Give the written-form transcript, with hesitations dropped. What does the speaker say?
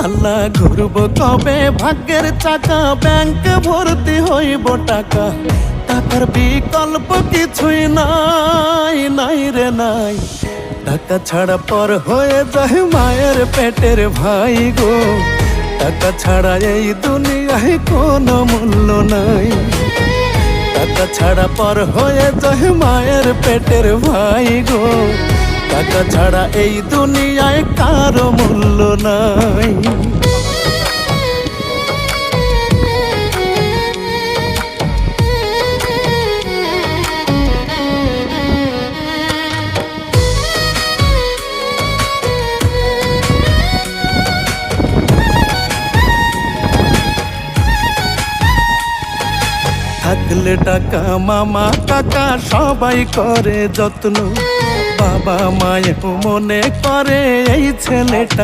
আল্লাহ ঘুরব কবে ভাগ্যের চাকা, ব্যাংক ভর্তি হইব টাকা, টাকার বিকল্প কিছুই নাই, নাই রে নাই। টাকা ছাড়া পর হয়ে যায় মায়ের পেটের ভাই গো, টাকা ছাড়া এই দুনিয়ায় কোনো মূল্য নাই। টাকা ছাড়া পর হয়ে যায় মায়ের পেটের ভাই গো, টাকা ছাড়া এই দুনিয়ায় কারো মূল্য নাই। থাকলে টাকা মামা কাকা সবাই করে যত্ন, বাবা মায়ের মনে করে এই ছেলেটা